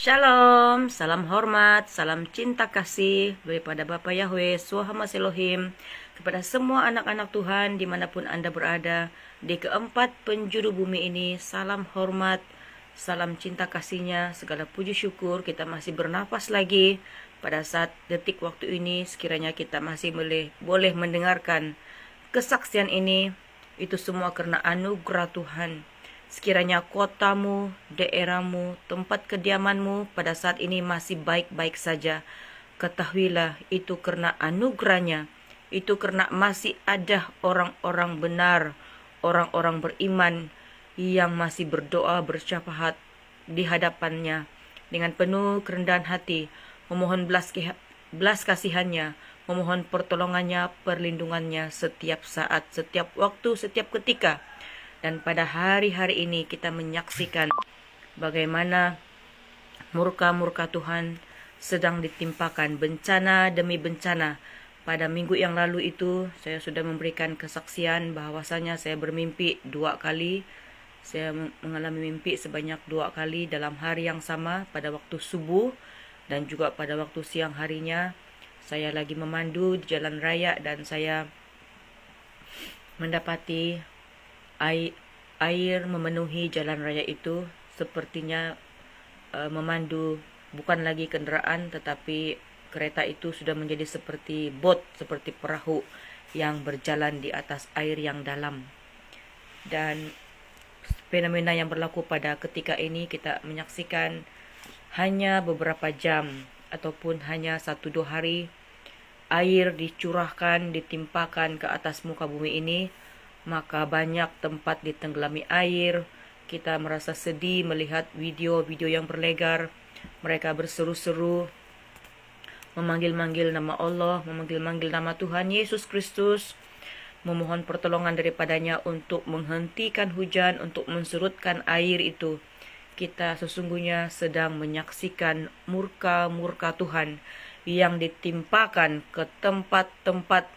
Shalom, salam hormat, salam cinta kasih daripada Bapa Yahweh, Suhamas Elohim, kepada semua anak-anak Tuhan dimanapun Anda berada, di keempat penjuru bumi ini. Salam hormat, salam cinta kasihnya, segala puji syukur kita masih bernapas lagi pada saat detik waktu ini. Sekiranya kita masih boleh mendengarkan kesaksian ini, itu semua karena anugerah Tuhan. Sekiranya kotamu, daerahmu, tempat kediamanmu pada saat ini masih baik-baik saja, ketahuilah itu karena anugerahnya, itu karena masih ada orang-orang benar, orang-orang beriman yang masih berdoa bersyafaat di hadapannya dengan penuh kerendahan hati, memohon belas kasihannya, memohon pertolongannya, perlindungannya setiap saat, setiap waktu, setiap ketika. Dan pada hari-hari ini kita menyaksikan bagaimana murka-murka Tuhan sedang ditimpakan bencana demi bencana. Pada minggu yang lalu itu saya sudah memberikan kesaksian bahwasanya saya bermimpi 2 kali. Saya mengalami mimpi sebanyak 2 kali dalam hari yang sama, pada waktu subuh dan juga pada waktu siang harinya. Saya lagi memandu di jalan raya dan saya mendapati air memenuhi jalan raya itu. Sepertinya memandu bukan lagi kendaraan, tetapi kereta itu sudah menjadi seperti bot, seperti perahu yang berjalan di atas air yang dalam. Dan fenomena yang berlaku pada ketika ini kita menyaksikan hanya beberapa jam ataupun hanya 1-2 hari, air dicurahkan, ditimpakan ke atas muka bumi ini. Maka banyak tempat ditenggelami air. Kita merasa sedih melihat video-video yang berlegar. Mereka berseru-seru, memanggil-manggil nama Allah, memanggil-manggil nama Tuhan Yesus Kristus, memohon pertolongan daripadanya untuk menghentikan hujan, untuk mensurutkan air itu. Kita sesungguhnya sedang menyaksikan murka-murka Tuhan yang ditimpakan ke tempat-tempat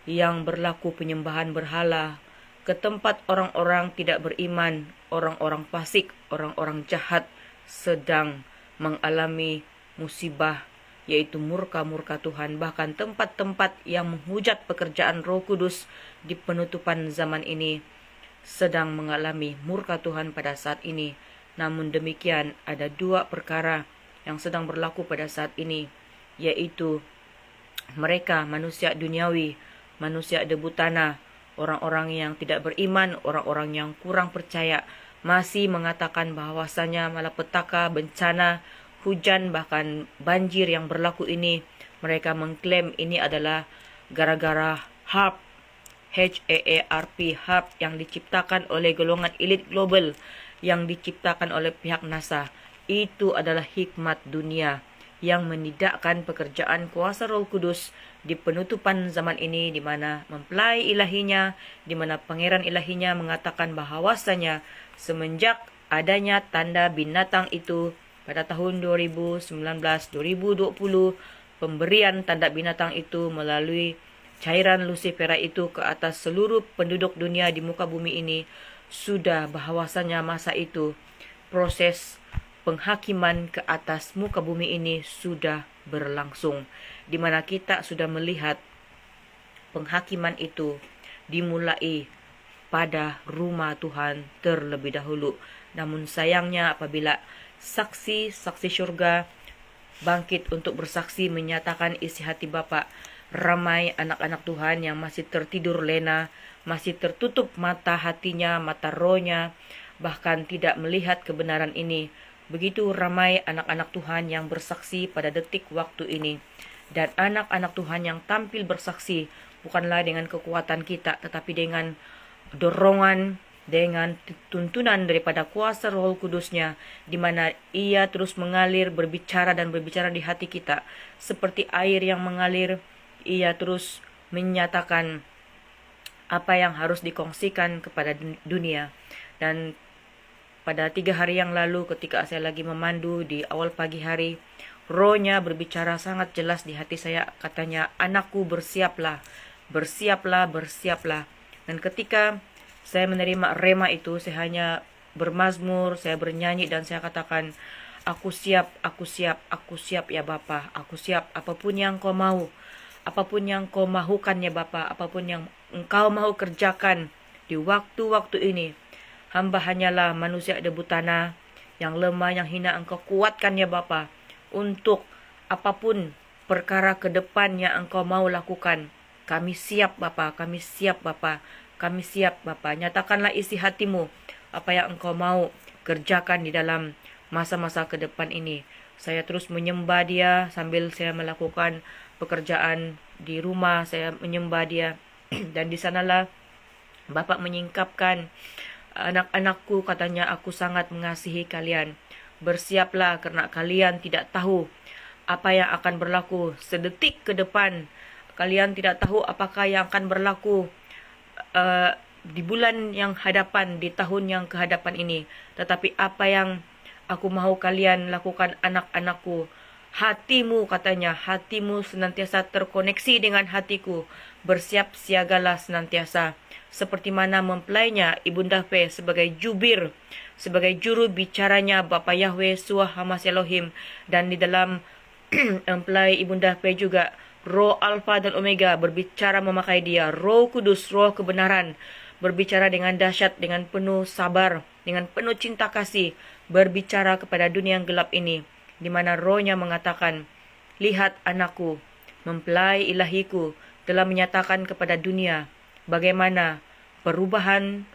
yang berlaku penyembahan berhala, ke tempat orang-orang tidak beriman, orang-orang fasik, orang-orang jahat sedang mengalami musibah, yaitu murka-murka Tuhan. Bahkan tempat-tempat yang menghujat pekerjaan Roh Kudus di penutupan zaman ini sedang mengalami murka Tuhan pada saat ini. Namun demikian, ada 2 perkara yang sedang berlaku pada saat ini, yaitu mereka manusia duniawi, manusia debu tanah, orang-orang yang tidak beriman, orang-orang yang kurang percaya, masih mengatakan bahwasanya malapetaka, bencana, hujan, bahkan banjir yang berlaku ini, mereka mengklaim ini adalah gara-gara HAARP, HAARP yang diciptakan oleh golongan elit global, yang diciptakan oleh pihak NASA. Itu adalah hikmat dunia yang menidakkan pekerjaan kuasa Roh Kudus di penutupan zaman ini, di mana mempelai ilahinya, di mana pangeran ilahinya mengatakan bahwasanya semenjak adanya tanda binatang itu pada tahun 2019-2020, pemberian tanda binatang itu melalui cairan Lucifera itu ke atas seluruh penduduk dunia di muka bumi ini, sudah bahwasanya masa itu proses penghakiman ke atas muka bumi ini sudah berlangsung, di mana kita sudah melihat penghakiman itu dimulai pada rumah Tuhan terlebih dahulu. Namun sayangnya apabila saksi-saksi surga bangkit untuk bersaksi menyatakan isi hati Bapa, ramai anak-anak Tuhan yang masih tertidur lena, masih tertutup mata hatinya, mata rohnya, bahkan tidak melihat kebenaran ini. Begitu ramai anak-anak Tuhan yang bersaksi pada detik waktu ini. Dan anak-anak Tuhan yang tampil bersaksi bukanlah dengan kekuatan kita, tetapi dengan dorongan, dengan tuntunan daripada kuasa Roh Kudusnya, di mana Ia terus mengalir, berbicara dan berbicara di hati kita. Seperti air yang mengalir, Ia terus menyatakan apa yang harus dikongsikan kepada dunia. Dan pada 3 hari yang lalu ketika saya lagi memandu di awal pagi hari, rohnya berbicara sangat jelas di hati saya. Katanya, anakku bersiaplah, bersiaplah, bersiaplah. Dan ketika saya menerima rema itu, saya hanya bermazmur, saya bernyanyi dan saya katakan, Aku siap, aku siap, aku siap ya Bapa. Aku siap apapun yang Kau mau. Apapun yang Kau mahukan ya Bapa. Apapun yang Engkau mau kerjakan di waktu-waktu ini. Hamba hanyalah manusia debu tanah yang lemah, yang hina. Engkau kuatkan ya Bapa. Untuk apapun perkara ke depan yang Engkau mau lakukan. Kami siap Bapa, kami siap Bapa. Kami siap Bapa. Nyatakanlah isi hatimu. Apa yang Engkau mau kerjakan di dalam masa-masa ke depan ini. Saya terus menyembah Dia sambil saya melakukan pekerjaan di rumah. Saya menyembah Dia. Dan di sanalah Bapak menyingkapkan, anak-anakku, katanya, aku sangat mengasihi kalian. Bersiaplah karena kalian tidak tahu apa yang akan berlaku sedetik ke depan. Kalian tidak tahu apakah yang akan berlaku di bulan yang hadapan, di tahun yang kehadapan ini. Tetapi apa yang aku mahu kalian lakukan, anak-anakku, hatimu, katanya, hatimu senantiasa terkoneksi dengan hatiku. Bersiap siagalah senantiasa. Seperti mana mempelainya Ibunda Fe sebagai jubir, sebagai juru bicaranya Bapa Yahweh Suah Hamas Elohim. Dan di dalam mempelai Ibunda Fe juga Roh Alfa dan Omega berbicara memakai dia. Roh Kudus, Roh kebenaran, berbicara dengan dahsyat, dengan penuh sabar, dengan penuh cinta kasih, berbicara kepada dunia yang gelap ini, di mana rohnya mengatakan, lihat anakku, mempelai ilahiku telah menyatakan kepada dunia bagaimana perubahan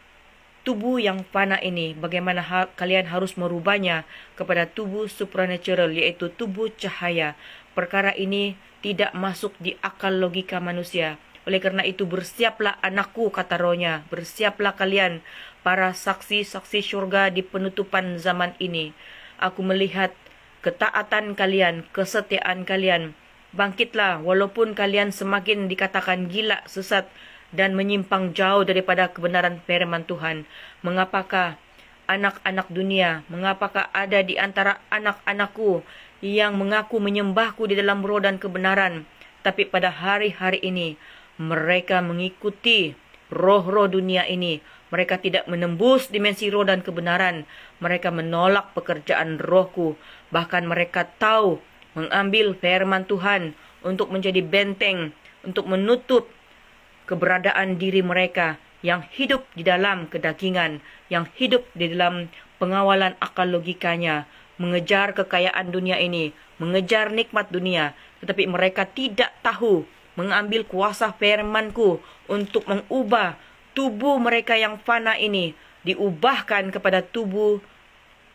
tubuh yang fana ini, bagaimana kalian harus merubahnya kepada tubuh supernatural, yaitu tubuh cahaya. Perkara ini tidak masuk di akal logika manusia. Oleh karena itu, bersiaplah anakku, kata rohnya. Bersiaplah kalian, para saksi-saksi syurga di penutupan zaman ini. Aku melihat ketaatan kalian, kesetiaan kalian. Bangkitlah, walaupun kalian semakin dikatakan gila, sesat, dan menyimpang jauh daripada kebenaran firman Tuhan. Mengapakah anak-anak dunia, mengapakah ada di antara anak-anakku yang mengaku menyembahku di dalam roh dan kebenaran, tapi pada hari-hari ini mereka mengikuti roh-roh dunia ini. Mereka tidak menembus dimensi roh dan kebenaran. Mereka menolak pekerjaan rohku. Bahkan mereka tahu mengambil firman Tuhan untuk menjadi benteng, untuk menutup keberadaan diri mereka yang hidup di dalam kedagingan, yang hidup di dalam pengawalan akal logikanya, mengejar kekayaan dunia ini, mengejar nikmat dunia, tetapi mereka tidak tahu mengambil kuasa firman-Ku untuk mengubah tubuh mereka yang fana ini, diubahkan kepada tubuh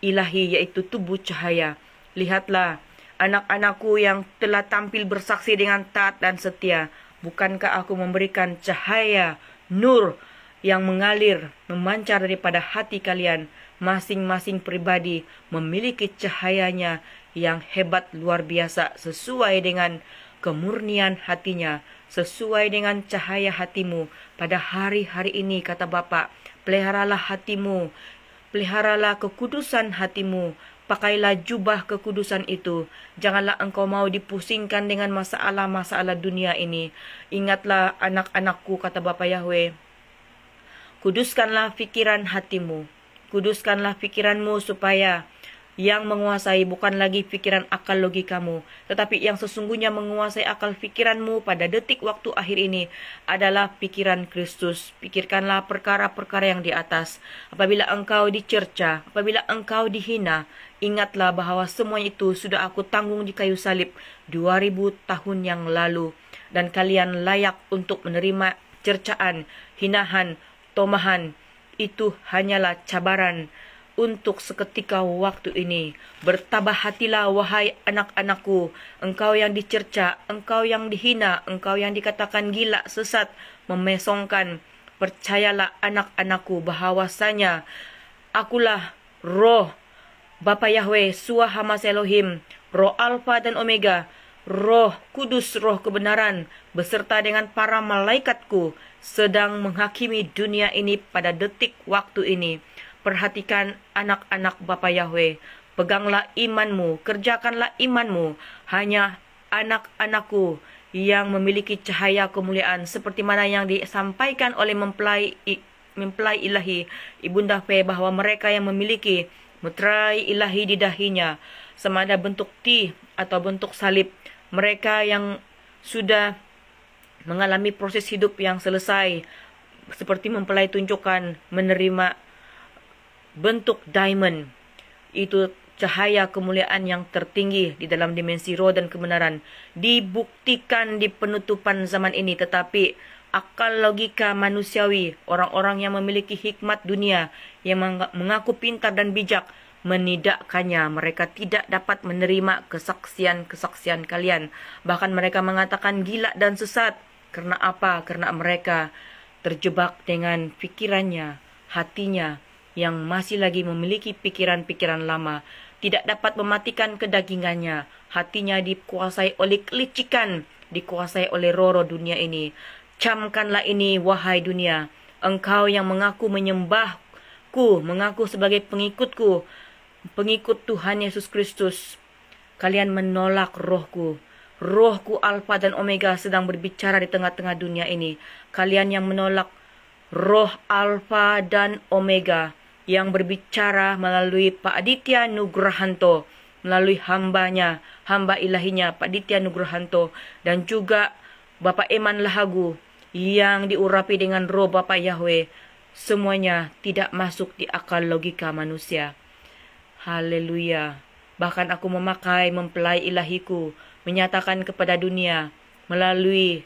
ilahi, yaitu tubuh cahaya. Lihatlah anak-anakku yang telah tampil bersaksi dengan taat dan setia. Bukankah aku memberikan cahaya, nur yang mengalir, memancar daripada hati kalian? Masing-masing pribadi memiliki cahayanya yang hebat, luar biasa, sesuai dengan kemurnian hatinya, sesuai dengan cahaya hatimu. Pada hari-hari ini, kata Bapa, peliharalah hatimu, peliharalah kekudusan hatimu. Pakailah jubah kekudusan itu. Janganlah engkau mau dipusingkan dengan masalah-masalah dunia ini. Ingatlah anak-anakku, kata Bapa Yahweh, kuduskanlah pikiran hatimu. Kuduskanlah pikiranmu supaya yang menguasai bukan lagi pikiran akal logikamu, tetapi yang sesungguhnya menguasai akal pikiranmu pada detik waktu akhir ini adalah pikiran Kristus. Pikirkanlah perkara-perkara yang di atas. Apabila engkau dicerca, apabila engkau dihina, ingatlah bahwa semua itu sudah aku tanggung di kayu salib 2000 tahun yang lalu. Dan kalian layak untuk menerima cercaan, hinaan, tomahan. Itu hanyalah cabaran untuk seketika waktu ini. Bertabah hatilah, wahai anak-anakku, engkau yang dicerca, engkau yang dihina, engkau yang dikatakan gila, sesat, memesongkan. Percayalah anak-anakku bahwasanya akulah roh Bapa Yahweh Suah Hamas Elohim, roh Alfa dan Omega, roh kudus, roh kebenaran, beserta dengan para malaikatku, sedang menghakimi dunia ini pada detik waktu ini. Perhatikan anak-anak Bapa Yahweh, peganglah imanmu, kerjakanlah imanmu. Hanya anak-anakku yang memiliki cahaya kemuliaan, seperti mana yang disampaikan oleh mempelai ilahi Ibunda Fe, bahwa mereka yang memiliki meterai ilahi di dahinya, sama ada bentuk T atau bentuk salib. Mereka yang sudah mengalami proses hidup yang selesai, seperti mempelai tunjukkan, menerima bentuk diamond, itu cahaya kemuliaan yang tertinggi di dalam dimensi roh dan kebenaran, dibuktikan di penutupan zaman ini. Tetapi akal logika manusiawi, orang-orang yang memiliki hikmat dunia, yang mengaku pintar dan bijak, menidakkannya. Mereka tidak dapat menerima kesaksian-kesaksian kalian. Bahkan mereka mengatakan gila dan sesat. Karena apa? Karena mereka terjebak dengan pikirannya, hatinya, yang masih lagi memiliki pikiran-pikiran lama, tidak dapat mematikan kedagingannya. Hatinya dikuasai oleh kelicikan, dikuasai oleh roh-roh dunia ini. Camkanlah ini, wahai dunia, engkau yang mengaku menyembahku, mengaku sebagai pengikutku, pengikut Tuhan Yesus Kristus. Kalian menolak rohku. Rohku Alfa dan Omega sedang berbicara di tengah-tengah dunia ini. Kalian yang menolak roh Alfa dan Omega yang berbicara melalui Pak Aditya Nugrahanto, melalui hambanya, hamba ilahinya Pak Aditya Nugrahanto, dan juga Bapak Eman Lahagu yang diurapi dengan roh Bapak Yahweh. Semuanya tidak masuk di akal logika manusia. Haleluya. Bahkan aku memakai mempelai ilahiku, menyatakan kepada dunia melalui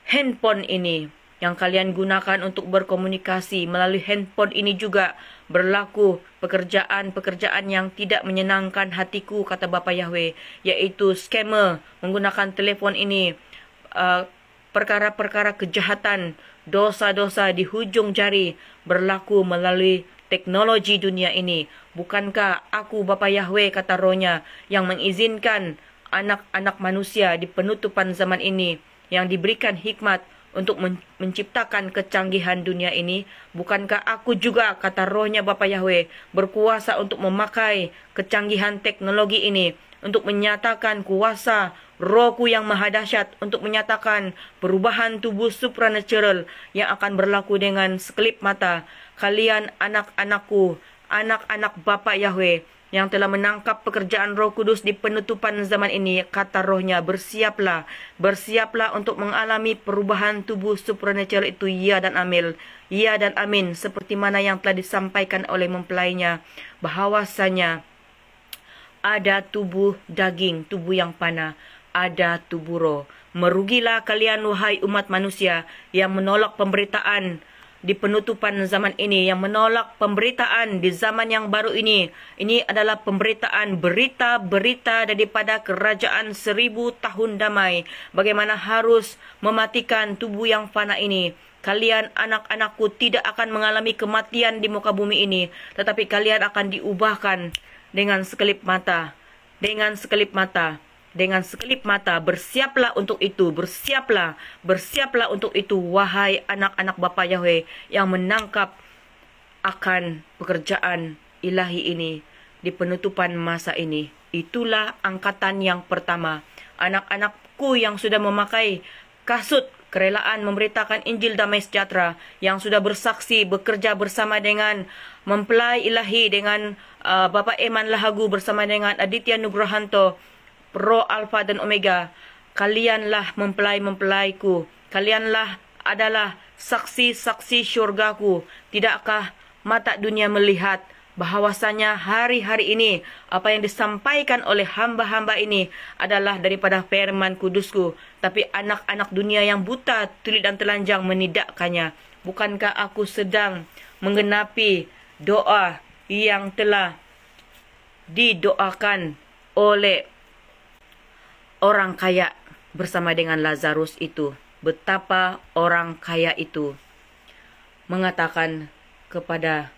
handphone ini yang kalian gunakan untuk berkomunikasi. Melalui handphone ini juga berlaku pekerjaan-pekerjaan yang tidak menyenangkan hatiku, kata Bapa Yahweh, yaitu scammer menggunakan telepon ini, perkara-perkara kejahatan, dosa-dosa di hujung jari berlaku melalui teknologi dunia ini. Bukankah aku Bapa Yahweh, kata rohnya, yang mengizinkan anak-anak manusia di penutupan zaman ini yang diberikan hikmat untuk menciptakan kecanggihan dunia ini? Bukankah aku juga, kata rohnya Bapa Yahweh, berkuasa untuk memakai kecanggihan teknologi ini untuk menyatakan kuasa rohku yang maha dahsyat, untuk menyatakan perubahan tubuh supranatural yang akan berlaku dengan sekelip mata. Kalian anak-anakku, anak-anak Bapa Yahweh yang telah menangkap pekerjaan Roh Kudus di penutupan zaman ini, kata rohnya, bersiaplah, bersiaplah untuk mengalami perubahan tubuh supranatural itu, ya dan amin, ya dan amin, seperti mana yang telah disampaikan oleh mempelainya, bahwasanya ada tubuh daging, tubuh yang panah, ada tubuh roh. Merugilah kalian, wahai umat manusia, yang menolak pemberitaan di penutupan zaman ini, yang menolak pemberitaan di zaman yang baru ini. Ini adalah pemberitaan, berita-berita daripada kerajaan 1000 tahun damai. Bagaimana harus mematikan tubuh yang fana ini. Kalian anak-anakku tidak akan mengalami kematian di muka bumi ini, tetapi kalian akan diubahkan dengan sekelip mata. Dengan sekelip mata. Dengan sekelip mata, bersiaplah untuk itu, bersiaplah, bersiaplah untuk itu, wahai anak-anak Bapa Yahweh yang menangkap akan pekerjaan ilahi ini di penutupan masa ini. Itulah angkatan yang pertama, anak-anakku yang sudah memakai kasut kerelaan memberitakan Injil damai sejahtera, yang sudah bersaksi bekerja bersama dengan mempelai ilahi, dengan Bapak Eman Lahagu, bersama dengan Aditya Nugrahanto, Roh Alfa dan Omega. Kalianlah mempelai-mempelaiku, kalianlah adalah saksi-saksi syurgaku. Tidakkah mata dunia melihat bahwasanya hari-hari ini apa yang disampaikan oleh hamba-hamba ini adalah daripada firman kudusku, tapi anak-anak dunia yang buta, tuli dan telanjang menidakkannya. Bukankah aku sedang menggenapi doa yang telah didoakan oleh orang kaya bersama dengan Lazarus itu? Betapa orang kaya itu mengatakan kepada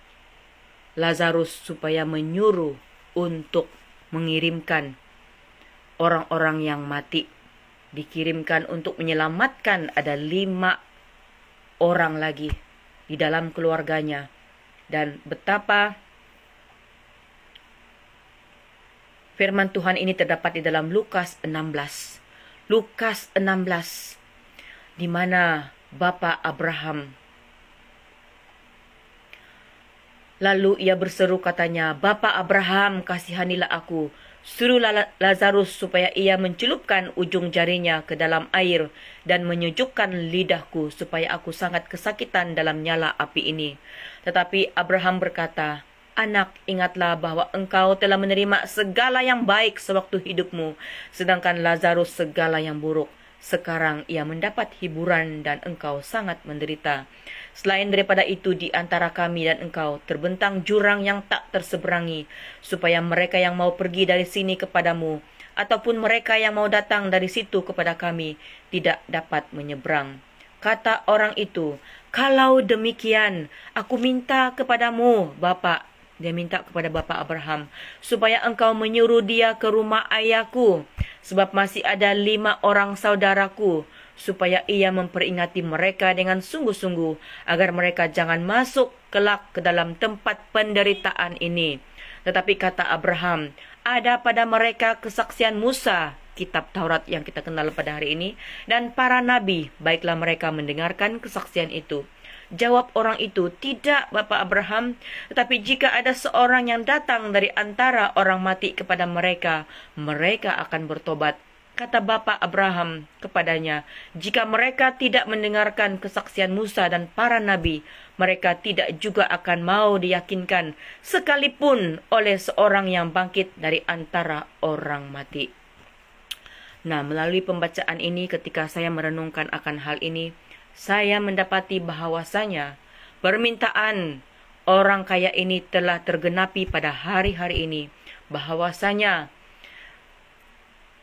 Lazarus supaya menyuruh untuk mengirimkan orang-orang yang mati, dikirimkan untuk menyelamatkan. Ada 5 orang lagi di dalam keluarganya. Dan betapa firman Tuhan ini terdapat di dalam Lukas 16. Lukas 16, di mana Bapak Abraham, lalu ia berseru katanya, Bapak Abraham, kasihanilah aku. Suruh Lazarus supaya ia mencelupkan ujung jarinya ke dalam air dan menyejukkan lidahku supaya aku sangat kesakitan dalam nyala api ini. Tetapi Abraham berkata, Anak, ingatlah bahwa engkau telah menerima segala yang baik sewaktu hidupmu, sedangkan Lazarus segala yang buruk. Sekarang ia mendapat hiburan dan engkau sangat menderita. Selain daripada itu, di antara kami dan engkau terbentang jurang yang tak terseberangi, supaya mereka yang mau pergi dari sini kepadamu, ataupun mereka yang mau datang dari situ kepada kami, tidak dapat menyeberang. Kata orang itu, kalau demikian, aku minta kepadamu, Bapa. Dia minta kepada Bapa Abraham, supaya engkau menyuruh dia ke rumah ayahku, sebab masih ada 5 orang saudaraku, supaya ia memperingati mereka dengan sungguh-sungguh, agar mereka jangan masuk kelak ke dalam tempat penderitaan ini. Tetapi kata Abraham, ada pada mereka kesaksian Musa, kitab Taurat yang kita kenal pada hari ini, dan para nabi, baiklah mereka mendengarkan kesaksian itu. Jawab orang itu, tidak Bapak Abraham, tetapi jika ada seorang yang datang dari antara orang mati kepada mereka, mereka akan bertobat. Kata Bapak Abraham kepadanya, jika mereka tidak mendengarkan kesaksian Musa dan para nabi, mereka tidak juga akan mau diyakinkan, sekalipun oleh seorang yang bangkit dari antara orang mati. Nah, melalui pembacaan ini ketika saya merenungkan akan hal ini, saya mendapati bahawasanya permintaan orang kaya ini telah tergenapi pada hari-hari ini. Bahawasanya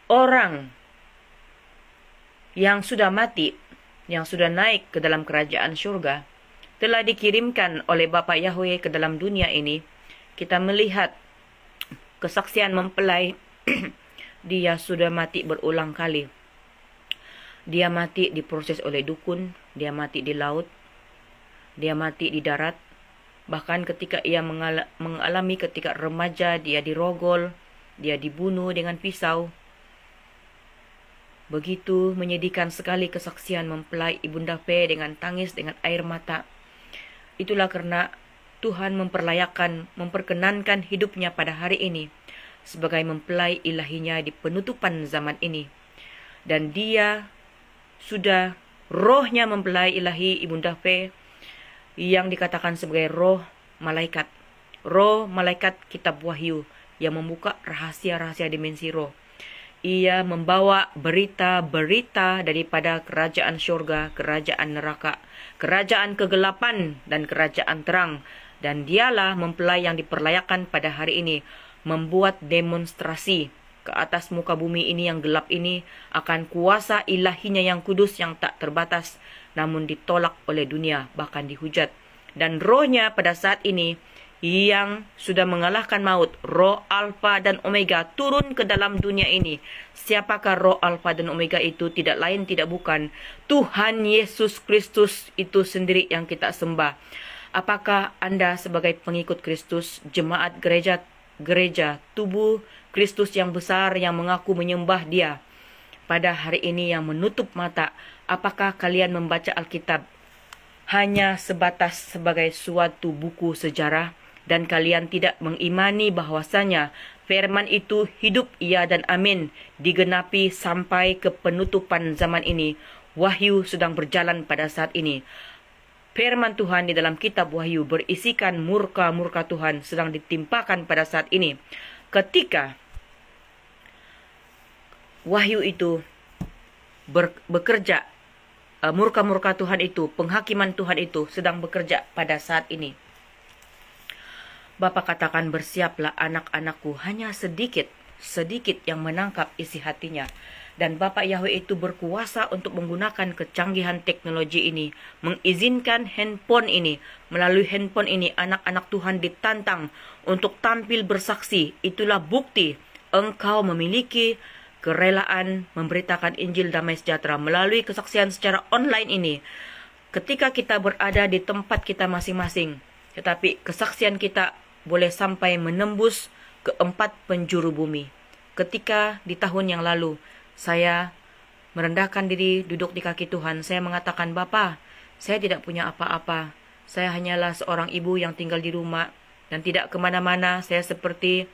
orang yang sudah mati, yang sudah naik ke dalam kerajaan surga, telah dikirimkan oleh Bapa Yahweh ke dalam dunia ini. Kita melihat kesaksian mempelai, dia sudah mati berulang kali. Dia mati diproses oleh dukun, dia mati di laut, dia mati di darat. Bahkan ketika ia mengalami ketika remaja, dia dirogol, dia dibunuh dengan pisau. Begitu menyedihkan sekali kesaksian mempelai Ibunda P dengan tangis, dengan air mata. Itulah karena Tuhan memperkenankan hidupnya pada hari ini sebagai mempelai ilahinya di penutupan zaman ini. Dan dia sudah rohnya mempelai ilahi Ibunda P yang dikatakan sebagai roh malaikat kitab Wahyu yang membuka rahasia-rahasia dimensi roh. Ia membawa berita-berita daripada kerajaan surga, kerajaan neraka, kerajaan kegelapan dan kerajaan terang. Dan dialah mempelai yang diperlayakan pada hari ini membuat demonstrasi ke atas muka bumi ini yang gelap ini akan kuasa ilahinya yang kudus yang tak terbatas, namun ditolak oleh dunia, bahkan dihujat. Dan rohnya pada saat ini yang sudah mengalahkan maut, roh Alfa dan Omega, turun ke dalam dunia ini. Siapakah roh Alfa dan Omega itu? Tidak lain tidak bukan Tuhan Yesus Kristus itu sendiri yang kita sembah. Apakah Anda sebagai pengikut Kristus, jemaat gereja tubuh Kristus yang besar yang mengaku menyembah Dia, pada hari ini yang menutup mata, apakah kalian membaca Alkitab hanya sebatas sebagai suatu buku sejarah dan kalian tidak mengimani bahwasanya firman itu hidup iya dan amin, digenapi sampai ke penutupan zaman ini? Wahyu sedang berjalan pada saat ini. Firman Tuhan di dalam kitab Wahyu berisikan murka-murka Tuhan sedang ditimpakan pada saat ini. Ketika Wahyu itu bekerja, murka-murka Tuhan itu, penghakiman Tuhan itu sedang bekerja pada saat ini. Bapa katakan, bersiaplah anak-anakku, hanya sedikit yang menangkap isi hatinya. Dan Bapak Yahweh itu berkuasa untuk menggunakan kecanggihan teknologi ini, mengizinkan handphone ini. Melalui handphone ini anak-anak Tuhan ditantang untuk tampil bersaksi. Itulah bukti engkau memiliki kerelaan memberitakan Injil damai sejahtera melalui kesaksian secara online ini. Ketika kita berada di tempat kita masing-masing, tetapi kesaksian kita boleh sampai menembus ke 4 penjuru bumi. Ketika di tahun yang lalu saya merendahkan diri duduk di kaki Tuhan, saya mengatakan, Bapa, saya tidak punya apa-apa. Saya hanyalah seorang ibu yang tinggal di rumah dan tidak kemana-mana. Saya seperti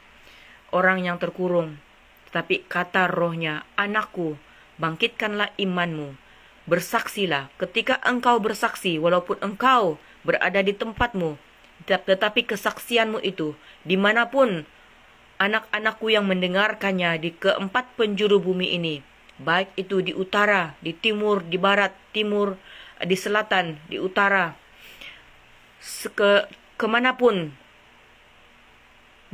orang yang terkurung. Tetapi kata rohnya, anakku, bangkitkanlah imanmu. Bersaksilah. Ketika engkau bersaksi, walaupun engkau berada di tempatmu, tetapi kesaksianmu itu, dimanapun anak-anakku yang mendengarkannya di keempat penjuru bumi ini, baik itu di utara, di timur, di barat, timur, di selatan, di utara, kemanapun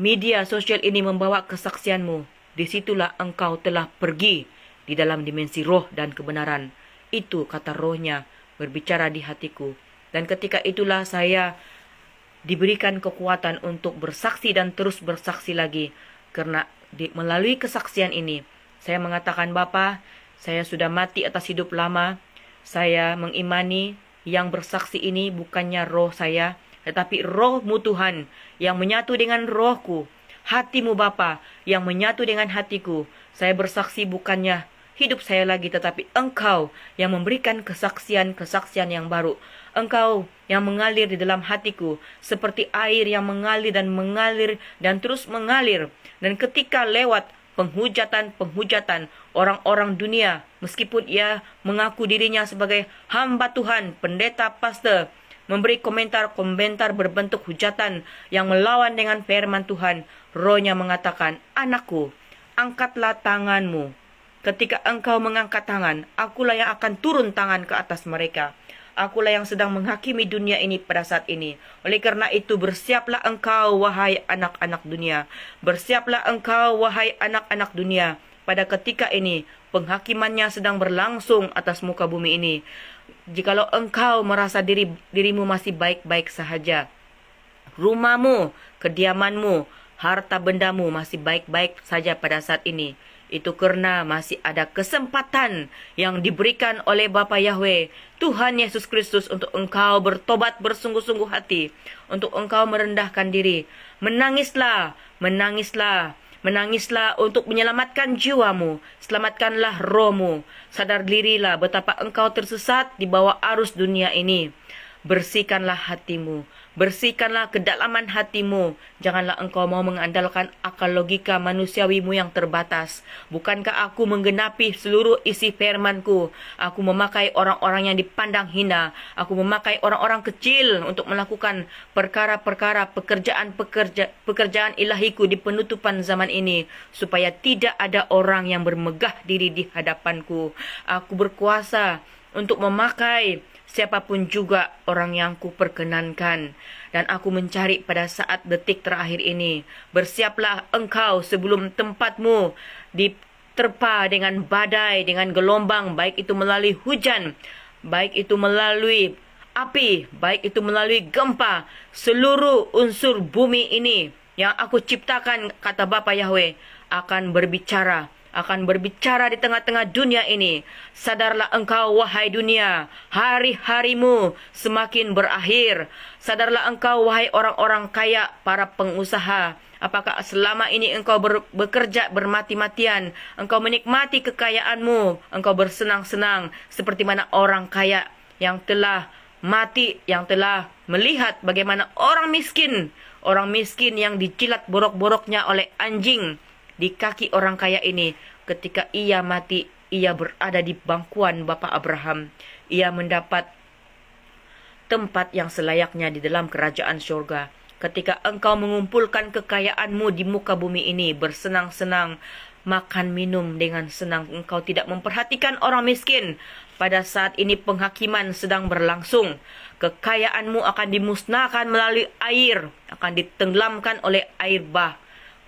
media sosial ini membawa kesaksianmu, disitulah engkau telah pergi di dalam dimensi roh dan kebenaran. Itu kata rohnya berbicara di hatiku. Dan ketika itulah saya diberikan kekuatan untuk bersaksi dan terus bersaksi lagi. Karena melalui kesaksian ini, saya mengatakan, Bapa, saya sudah mati atas hidup lama. Saya mengimani yang bersaksi ini bukannya roh saya, tetapi rohmu Tuhan yang menyatu dengan rohku. Hatimu Bapa yang menyatu dengan hatiku. Saya bersaksi bukannya hidup saya lagi, tetapi engkau yang memberikan kesaksian-kesaksian yang baru. Engkau yang mengalir di dalam hatiku seperti air yang mengalir dan terus mengalir. Dan ketika lewat penghujatan orang-orang dunia, meskipun ia mengaku dirinya sebagai hamba Tuhan, pendeta, pastor, memberi komentar-komentar berbentuk hujatan yang melawan dengan firman Tuhan, rohnya mengatakan, anakku, angkatlah tanganmu. Ketika engkau mengangkat tangan, akulah yang akan turun tangan ke atas mereka. Akulah yang sedang menghakimi dunia ini pada saat ini. Oleh karena itu, bersiaplah engkau, wahai anak-anak dunia. Bersiaplah engkau, wahai anak-anak dunia. Pada ketika ini, penghakimannya sedang berlangsung atas muka bumi ini. Jikalau engkau merasa dirimu masih baik-baik sahaja, rumahmu, kediamanmu, harta bendamu masih baik-baik saja pada saat ini, itu karena masih ada kesempatan yang diberikan oleh Bapa Yahweh, Tuhan Yesus Kristus, untuk engkau bertobat bersungguh-sungguh hati, untuk engkau merendahkan diri. Menangislah, menangislah, menangislah untuk menyelamatkan jiwamu. Selamatkanlah rohmu. Sadar dirilah betapa engkau tersesat di bawah arus dunia ini. Bersihkanlah hatimu, bersihkanlah kedalaman hatimu. Janganlah engkau mau mengandalkan akal logika manusiawimu yang terbatas. Bukankah aku menggenapi seluruh isi firman-Ku? Aku memakai orang-orang yang dipandang hina. Aku memakai orang-orang kecil untuk melakukan perkara-perkara pekerjaan ilahiku di penutupan zaman ini, supaya tidak ada orang yang bermegah diri di hadapanku. Aku berkuasa untuk memakai siapapun juga orang yang kuperkenankan. Dan aku mencari pada saat detik terakhir ini. Bersiaplah engkau sebelum tempatmu diterpa dengan badai, dengan gelombang, baik itu melalui hujan, baik itu melalui api, baik itu melalui gempa. Seluruh unsur bumi ini yang aku ciptakan, kata Bapa Yahweh, akan berbicara di tengah-tengah dunia ini. Sadarlah engkau, wahai dunia, hari-harimu semakin berakhir. Sadarlah engkau, wahai orang-orang kaya, para pengusaha. Apakah selama ini engkau bekerja bermati-matian, engkau menikmati kekayaanmu, engkau bersenang-senang seperti mana orang kaya yang telah mati, yang telah melihat bagaimana orang miskin yang dijilat borok-boroknya oleh anjing di kaki orang kaya ini. Ketika ia mati, ia berada di bangkuan Bapa Abraham. Ia mendapat tempat yang selayaknya di dalam kerajaan surga. Ketika engkau mengumpulkan kekayaanmu di muka bumi ini, bersenang-senang, makan minum dengan senang, engkau tidak memperhatikan orang miskin. Pada saat ini penghakiman sedang berlangsung. Kekayaanmu akan dimusnahkan melalui air, akan ditenggelamkan oleh air bah.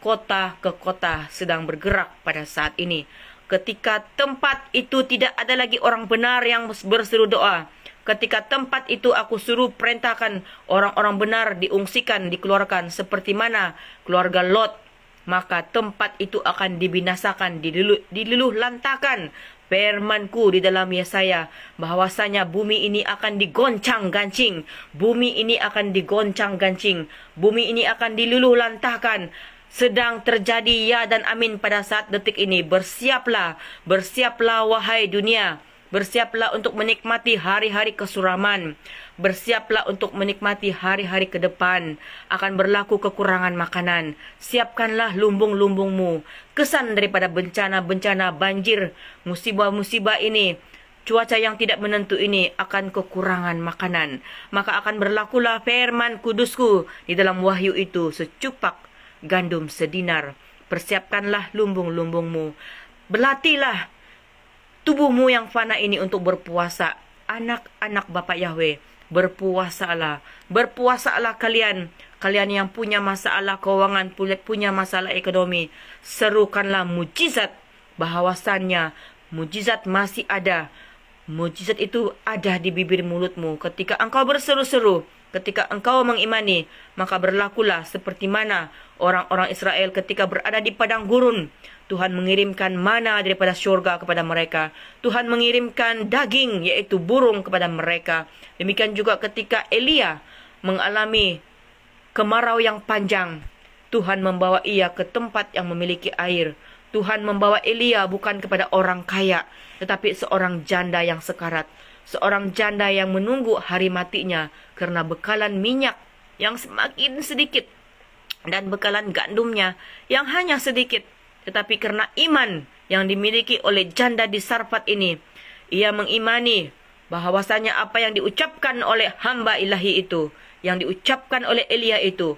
Kota ke kota sedang bergerak pada saat ini. Ketika tempat itu tidak ada lagi orang benar yang berseru doa. Ketika tempat itu aku suruh perintahkan orang-orang benar diungsikan, dikeluarkan, seperti mana keluarga Lot, maka tempat itu akan dibinasakan, diluluh lantakan. Firman-Ku di dalam Yesaya bahwasanya bumi ini akan digoncang-gancing, bumi ini akan digoncang-gancing, bumi ini akan diluluh lantahkan. Sedang terjadi ya dan amin pada saat detik ini. Bersiaplah, bersiaplah wahai dunia. Bersiaplah untuk menikmati hari-hari kesuraman. Bersiaplah untuk menikmati hari-hari ke depan. Akan berlaku kekurangan makanan. Siapkanlah lumbung-lumbungmu. Kesan daripada bencana-bencana, banjir, musibah-musibah ini, cuaca yang tidak menentu ini, akan kekurangan makanan. Maka akan berlakulah firman kudusku di dalam Wahyu itu, secupak gandum sedinar. Persiapkanlah lumbung-lumbungmu. Berlatihlah tubuhmu yang fana ini untuk berpuasa. Anak-anak Bapa Yahweh, berpuasalah. Berpuasalah kalian. Kalian yang punya masalah keuangan, punya masalah ekonomi. Serukanlah mujizat. Bahwasannya mujizat masih ada. Mujizat itu ada di bibir mulutmu. Ketika engkau berseru-seru, ketika engkau mengimani, maka berlakulah seperti mana orang-orang Israel ketika berada di padang gurun. Tuhan mengirimkan mana daripada syurga kepada mereka. Tuhan mengirimkan daging, yaitu burung, kepada mereka. Demikian juga ketika Elia mengalami kemarau yang panjang, Tuhan membawa ia ke tempat yang memiliki air. Tuhan membawa Elia bukan kepada orang kaya, tetapi seorang janda yang sekarat. Seorang janda yang menunggu hari matinya karena bekalan minyak yang semakin sedikit dan bekalan gandumnya yang hanya sedikit. Tetapi karena iman yang dimiliki oleh janda di Sarfat ini, ia mengimani bahwasanya apa yang diucapkan oleh hamba ilahi itu, yang diucapkan oleh Elia itu,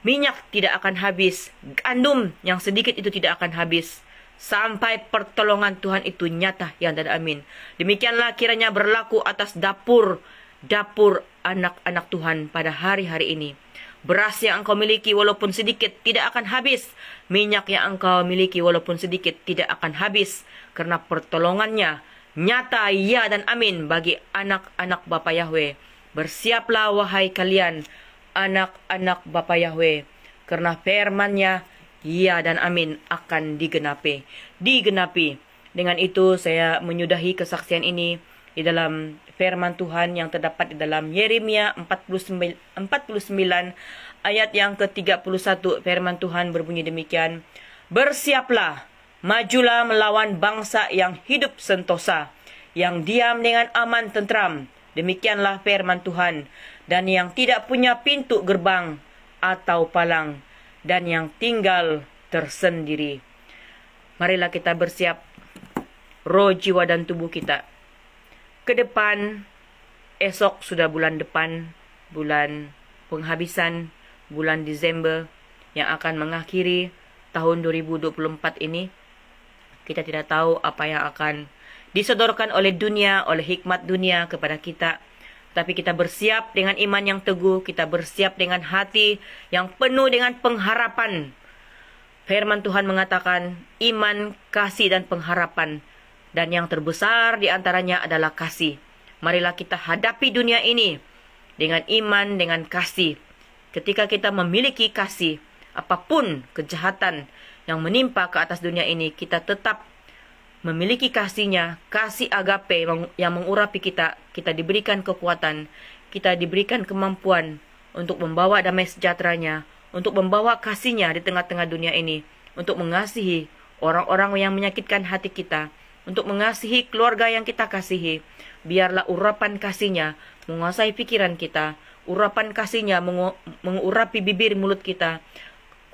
minyak tidak akan habis, gandum yang sedikit itu tidak akan habis, sampai pertolongan Tuhan itu nyata, ya dan amin. Demikianlah kiranya berlaku atas dapur anak-anak Tuhan pada hari-hari ini. Beras yang engkau miliki walaupun sedikit tidak akan habis. Minyak yang engkau miliki walaupun sedikit tidak akan habis. Karena pertolongannya nyata, ya dan amin bagi anak-anak Bapa Yahweh. Bersiaplah wahai kalian, anak-anak Bapa Yahweh. Karena firman-Nya, ya dan amin, akan digenapi. Dengan itu saya menyudahi kesaksian ini di dalam firman Tuhan yang terdapat di dalam Yeremia 49 ayat yang ke-31. Firman Tuhan berbunyi demikian: Bersiaplah, majulah melawan bangsa yang hidup sentosa, yang diam dengan aman tentram. Demikianlah firman Tuhan. Dan yang tidak punya pintu gerbang atau palang, dan yang tinggal tersendiri. Marilah kita bersiap, roh, jiwa, dan tubuh kita. Ke depan, esok sudah bulan depan, bulan penghabisan, bulan Desember yang akan mengakhiri tahun 2024 ini. Kita tidak tahu apa yang akan disodorkan oleh dunia, oleh hikmat dunia kepada kita. Tapi kita bersiap dengan iman yang teguh, kita bersiap dengan hati yang penuh dengan pengharapan. Firman Tuhan mengatakan iman, kasih, dan pengharapan. Dan yang terbesar di antaranya adalah kasih. Marilah kita hadapi dunia ini dengan iman, dengan kasih. Ketika kita memiliki kasih, apapun kejahatan yang menimpa ke atas dunia ini, kita tetap memiliki kasih-Nya, kasih agape yang mengurapi kita. Kita diberikan kekuatan, kita diberikan kemampuan untuk membawa damai sejahtera-Nya, untuk membawa kasih-Nya di tengah-tengah dunia ini, untuk mengasihi orang-orang yang menyakitkan hati kita, untuk mengasihi keluarga yang kita kasihi. Biarlah urapan kasih-Nya menguasai pikiran kita, urapan kasih-Nya mengurapi bibir mulut kita,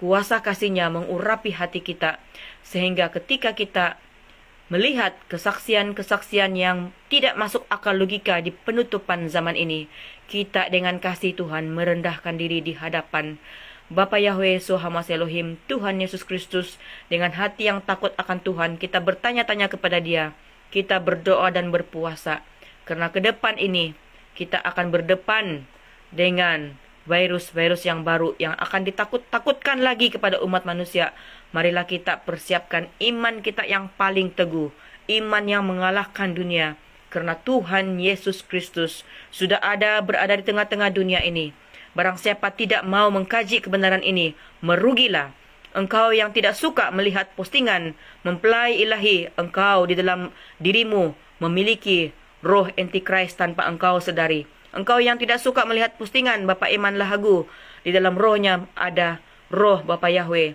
kuasa kasih-Nya mengurapi hati kita, sehingga ketika kita melihat kesaksian-kesaksian yang tidak masuk akal logika di penutupan zaman ini, kita dengan kasih Tuhan merendahkan diri di hadapan Bapa Yahweh Sohamas Elohim, Tuhan Yesus Kristus. Dengan hati yang takut akan Tuhan, kita bertanya-tanya kepada Dia, kita berdoa dan berpuasa. Karena ke depan ini, kita akan berdepan dengan virus-virus yang baru yang akan ditakut-takutkan lagi kepada umat manusia. Marilah kita persiapkan iman kita yang paling teguh, iman yang mengalahkan dunia. Karena Tuhan Yesus Kristus sudah berada di tengah-tengah dunia ini. Barang siapa tidak mau mengkaji kebenaran ini, merugilah. Engkau yang tidak suka melihat postingan mempelai ilahi, engkau di dalam dirimu memiliki roh antikris tanpa engkau sedari. Engkau yang tidak suka melihat postingan Bapak Iman Lahagu, di dalam rohnya ada roh Bapak Yahweh.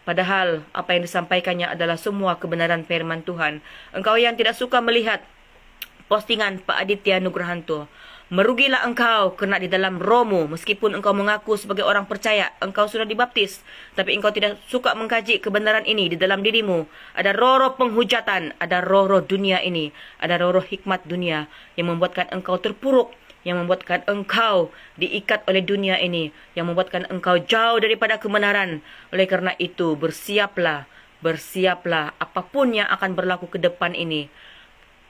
Padahal apa yang disampaikannya adalah semua kebenaran firman Tuhan. Engkau yang tidak suka melihat postingan Pak Aditya Nugrahanto. Merugilah engkau kerana di dalam rohmu, meskipun engkau mengaku sebagai orang percaya, engkau sudah dibaptis, tapi engkau tidak suka mengkaji kebenaran ini di dalam dirimu. Ada roh-roh penghujatan, ada roh-roh dunia ini, ada roh-roh hikmat dunia yang membuatkan engkau terpuruk, yang membuatkan engkau diikat oleh dunia ini, yang membuatkan engkau jauh daripada kebenaran. Oleh karena itu, bersiaplah, apapun yang akan berlaku ke depan ini.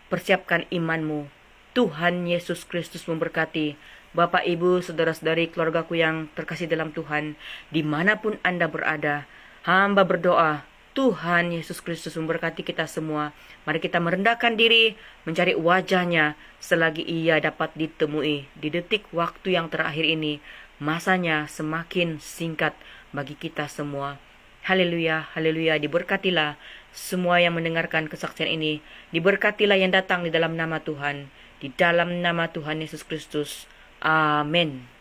Persiapkan imanmu. Tuhan Yesus Kristus memberkati. Bapak, Ibu, saudara-saudari, keluargaku yang terkasih dalam Tuhan, dimanapun Anda berada, hamba berdoa, Tuhan Yesus Kristus memberkati kita semua. Mari kita merendahkan diri, mencari wajah-Nya selagi Ia dapat ditemui. Di detik waktu yang terakhir ini, masanya semakin singkat bagi kita semua. Haleluya, haleluya, diberkatilah semua yang mendengarkan kesaksian ini. Diberkatilah yang datang di dalam nama Tuhan. Di dalam nama Tuhan Yesus Kristus. Amin.